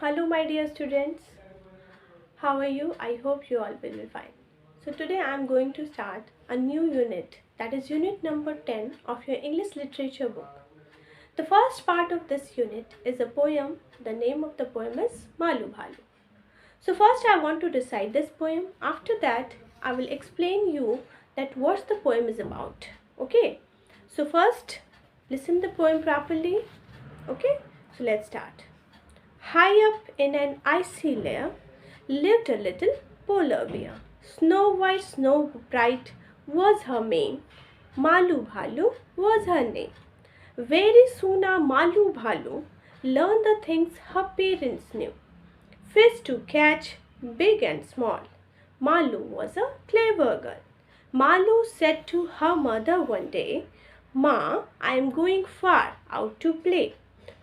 Hello, my dear students. How are you? I hope you all will be fine. So, today I am going to start a new unit, that is, unit number 10 of your English literature book. The first part of this unit is a poem. The name of the poem is Malu Bhalu. So, first I want to recite this poem. After that, I will explain you that what the poem is about. Okay? So, first, listen the poem properly. Okay? So, let's start. High up in an icy layer lived a little polar bear. Snow white, snow bright was her mane. Malu Bhalu was her name. Very soon our Malu Bhalu learned the things her parents knew. Fish to catch, big and small. Malu was a clever girl. Malu said to her mother one day, "Ma, I am going far out to play.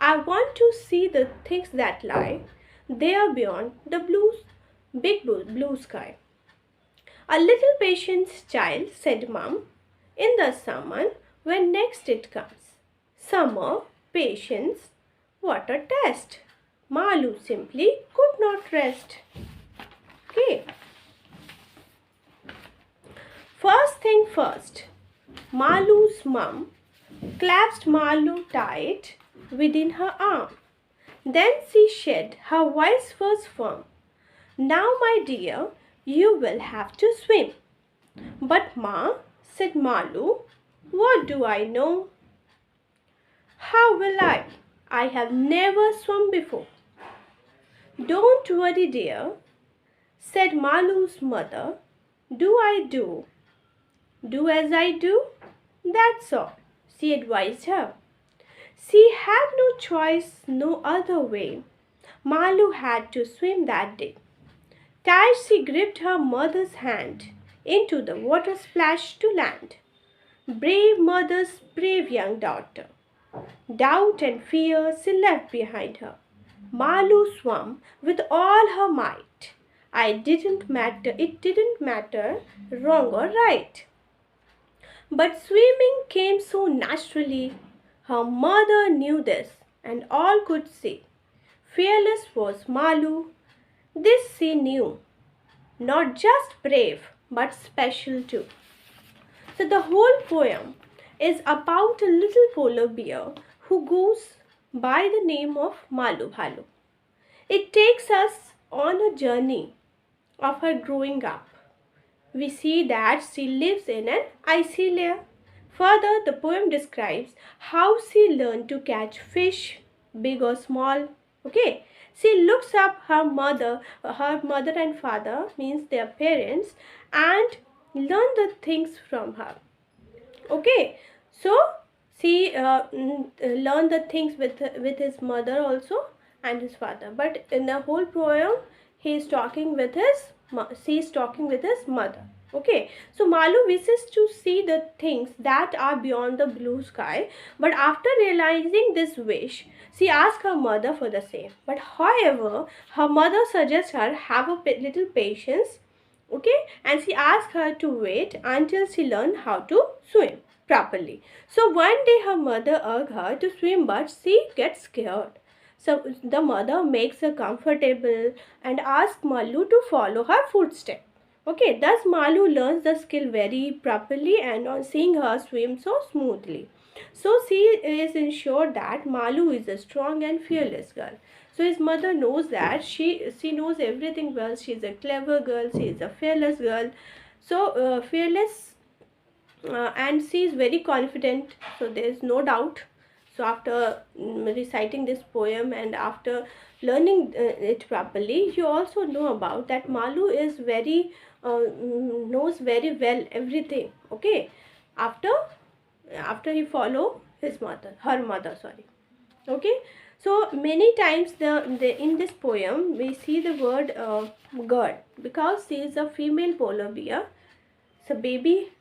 I want to see the things that lie there beyond the big blue sky." "A little patience, child," said Mum. "In the summer, when next it comes." Summer, patience, what a test! Malu simply could not rest. Okay. First thing first, Malu's mum clasped Malu tight within her arm. Then she said, her voice was firm, "Now, my dear, you will have to swim." "But, Ma," said Malu, "what do I know?" "How will I? I have never swum before." "Don't worry, dear," said Malu's mother. "Do I do? Do as I do? That's all," she advised her. She had no choice, no other way. Malu had to swim that day. Tight she gripped her mother's hand. Into the water splashed to land. Brave mother's brave young daughter. Doubt and fear she left behind her. Malu swam with all her might. It didn't matter wrong or right. But swimming came so naturally. Her mother knew this, and all could see. Fearless was Malu. This she knew. Not just brave, but special too. So the whole poem is about a little polar bear who goes by the name of Malu Bhalu. It takes us on a journey of her growing up. We see that she lives in an icy layer. Further, the poem describes how she learned to catch fish, big or small. Okay, she looks up her mother and father, means their parents, and learn the things from her. Okay, so she learned the things with his mother also and his father. But in the whole poem, he is talking with she is talking with his mother. Okay, so Malu wishes to see the things that are beyond the blue sky, but after realizing this wish, she asks her mother for the same. But however, her mother suggests her have a little patience. Okay, and she asks her to wait until she learn how to swim properly. So one day her mother urged her to swim, but she gets scared. So the mother makes her comfortable and asks Malu to follow her footsteps. Okay, thus Malu learns the skill very properly and on seeing her swim so smoothly. So she is ensured that Malu is a strong and fearless girl. So his mother knows that she knows everything well. She is a clever girl. She is a fearless girl. So fearless and she is very confident. So there is no doubt. So after reciting this poem and after learning it properly, you also know about that Malu is very knows very well everything. Okay, after he follow her mother, sorry. Okay, so many times in this poem we see the word girl, because she is a female polar bear. So baby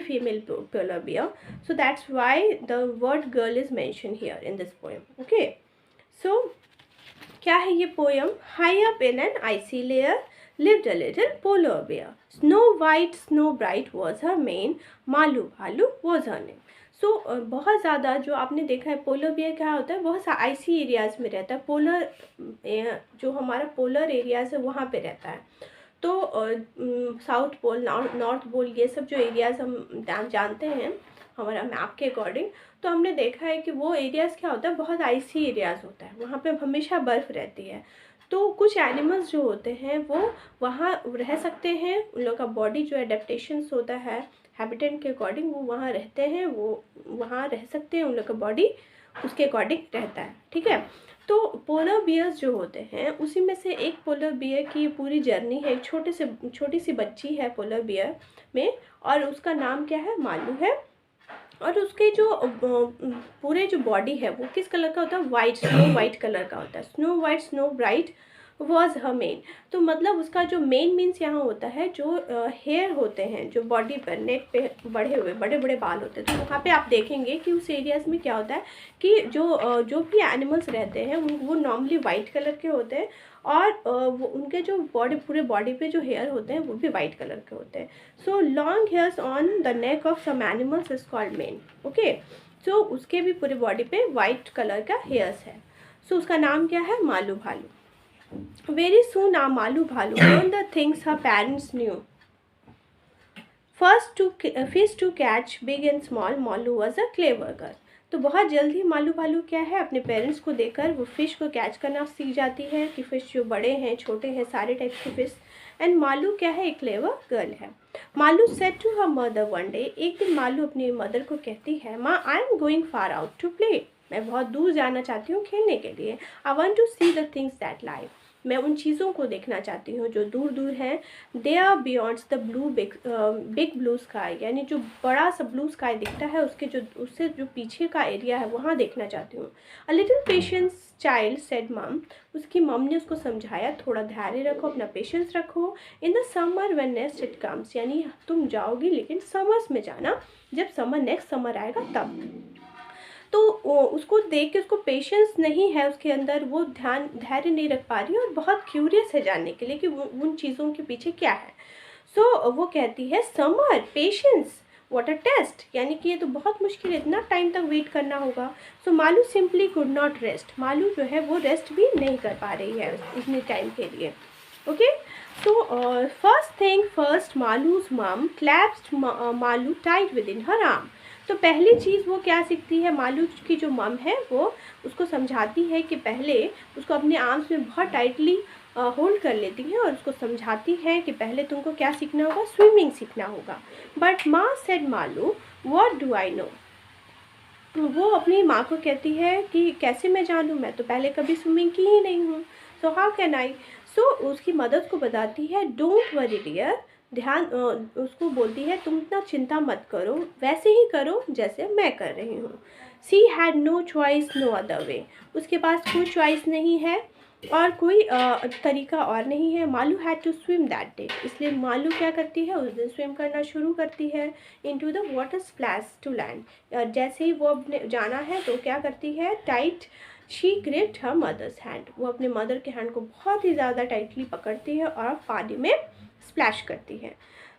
female polar bear. So that's why the word girl is mentioned here in this poem. Okay, so क्या है ये poem? High up in an icy layer lived a little polar bear. Snow white, snow bright was her mane. Malu Bhalu was her name. बहुत ज़्यादा जो आपने देखा है polar bear क्या होता है, बहुत सा आइसी एरियाज़ में रहता है। पोलर जो हमारा पोलर एरियाज़ है वहाँ पे रहता है। तो साउथ पोल, नॉर्थ पोल, ये सब जो एरियाज़ हम जानते हैं हमारा मैप के अकॉर्डिंग, तो हमने देखा है कि वो एरियाज़ क्या होता है, बहुत आइसी एरियाज़ होता है, वहाँ पे हमेशा बर्फ़ रहती है। तो कुछ एनिमल्स जो होते हैं वो वहाँ रह सकते हैं, उन लोग का बॉडी जो एडेप्टेशंस होता है हैबिटेट के अकॉर्डिंग वो वहाँ रहते हैं, वो वहाँ रह सकते हैं, उन लोग का बॉडी उसके अकॉर्डिंग रहता है, ठीक है। तो पोलर बियर्स जो होते हैं उसी में से एक पोलर बियर की पूरी जर्नी है, एक छोटी सी बच्ची है पोलर बियर में, और उसका नाम क्या है, मालू है। और उसके जो पूरे जो बॉडी है वो किस कलर का होता है, वाइट, स्नो वाइट कलर का होता है। Snow white, snow bright was her main. तो मतलब उसका जो मेन मीन्स यहाँ होता है, जो हेयर होते हैं जो बॉडी पर नेक पे बढ़े हुए बड़े बड़े बाल होते हैं, तो वहाँ पे आप देखेंगे कि उस एरियाज़ में क्या होता है कि जो भी एनिमल्स रहते हैं वो नॉर्मली वाइट कलर के होते हैं, और वो उनके जो पूरे बॉडी पे जो हेयर होते हैं वो भी वाइट कलर के होते हैं। So long hairs on the neck of some animals is called mane. Okay, so उसके भी पूरे बॉडी पे वाइट कलर का हेयर्स है। सो उसका नाम क्या है, मालू भालू। Very soon our Malu Bhalu learned the things her parents knew. Fish to catch big and small, Malu was a clever girl. तो बहुत जल्दी मालू भालू क्या है, अपने पेरेंट्स को देखकर वो फ़िश को कैच करना सीख जाती है कि फ़िश जो बड़े हैं छोटे हैं सारे टाइप्स के फ़िश। एंड मालू क्या है, एक क्लेवर गर्ल है। Malu said to her mother one day, एक दिन मालू अपनी मदर को कहती है, माँ I am going far out to play, मैं बहुत दूर जाना चाहती हूँ खेलने के लिए। I want to see the things that live, मैं उन चीज़ों को देखना चाहती हूँ जो दूर दूर हैं। They are beyonds the big blue sky, यानी जो बड़ा सा ब्लू स्काई दिखता है उससे जो पीछे का एरिया है वहाँ देखना चाहती हूँ। A little patience child said मम, उसकी मम ने उसको समझाया, थोड़ा धैर्य रखो, अपना पेशेंस रखो। In the summer when next it comes, यानी तुम जाओगी लेकिन समर्स में जाना, जब नेक्स्ट समर आएगा तब। तो उसको देख के उसको पेशेंस नहीं है उसके अंदर, वो धैर्य नहीं रख पा रही है और बहुत क्यूरियस है जानने के लिए कि उन चीज़ों के पीछे क्या है। सो वो कहती है, summer, patience, what a test, यानी कि ये तो बहुत मुश्किल है, इतना टाइम तक वेट करना होगा। So Maalu simply could not rest, Maalu जो है वो रेस्ट भी नहीं कर पा रही है इतने टाइम के लिए। Okay, so first thing first, Maalu's mum clasped Maalu tight within her arm. तो पहली चीज़ वो क्या सीखती है, मालू की जो मम है वो उसको समझाती है कि पहले उसको अपने आर्म्स में बहुत टाइटली होल्ड कर लेती है और उसको समझाती है कि पहले तुमको क्या सीखना होगा, स्विमिंग सीखना होगा। बट माँ said Malu, what do I know, वो अपनी माँ को कहती है कि कैसे मैं जानूँ, मैं तो पहले कभी स्विमिंग की ही नहीं हूँ, सो हाउ कैन आई। सो उसकी मदद को बताती है, डोंट वरी डियर, ध्यान उसको बोलती है तुम इतना चिंता मत करो, वैसे ही करो जैसे मैं कर रही हूँ। She had no choice no other way, उसके पास कोई चॉइस नहीं है और कोई तरीका और नहीं है। Malu had to swim that day, इसलिए मालू क्या करती है, उस दिन स्विम करना शुरू करती है। Into the water splash to land, जैसे ही वो अपने जाना है तो क्या करती है, tight she gripped her mother's hand, वो अपने मदर के हैंड को बहुत ही ज़्यादा टाइटली पकड़ती है और पानी में स्प्लैश करती है।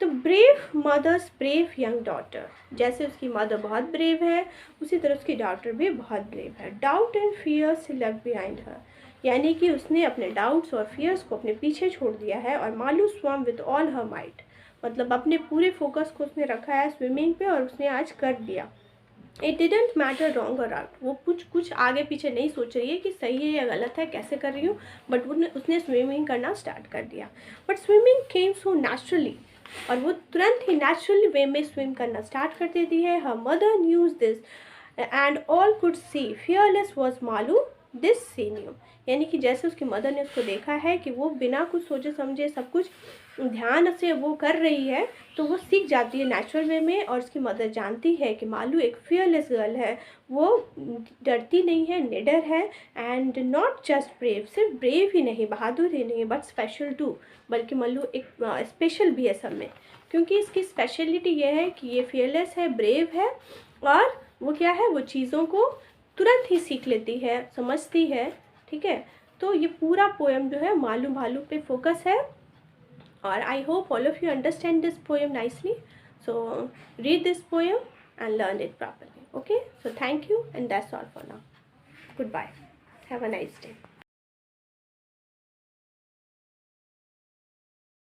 तो brave mother's brave young daughter, जैसे उसकी मदर बहुत ब्रेव है उसी तरह उसकी डॉटर भी बहुत ब्रेव है। Doubt and fears left behind her, यानी कि उसने अपने डाउट्स और फियर्स को अपने पीछे छोड़ दिया है। और Maalu swam with all her might, मतलब अपने पूरे फोकस को उसने रखा है स्विमिंग पे और उसने आज कर दिया। इट डिडेंट मैटर रॉन्ग और राइट, वो कुछ आगे पीछे नहीं सोच रही है कि सही है या गलत है, कैसे कर रही हूँ, बट उसने स्विमिंग करना स्टार्ट कर दिया। But swimming came so naturally, और वो तुरंत ही नेचुरल वे में स्विम करना स्टार्ट कर देती है। Her mother knew this and all could see fearless was Malu this she knew, यानी कि जैसे उसकी मदर ने उसको देखा है कि वो बिना कुछ सोचे समझे सब कुछ ध्यान से वो कर रही है, तो वो सीख जाती है नेचुरल वे में। और उसकी मदर जानती है कि मालू एक फियरलेस गर्ल है, वो डरती नहीं है, निडर है। एंड नॉट जस्ट ब्रेव, सिर्फ ब्रेव ही नहीं, बहादुर ही नहीं, बट स्पेशल टू, बल्कि मालू एक स्पेशल भी है सब में, क्योंकि इसकी स्पेशलिटी ये है कि ये फियरलेस है, ब्रेव है, और वो क्या है, वो चीज़ों को तुरंत ही सीख लेती है, समझती है। ठीक है, तो ये पूरा पोएम जो है मालू भालू पे फोकस है। और I hope all of you understand this poem nicely. So read this poem and learned it properly. Okay, so thank you, and that's all for now. Goodbye. Have a nice day.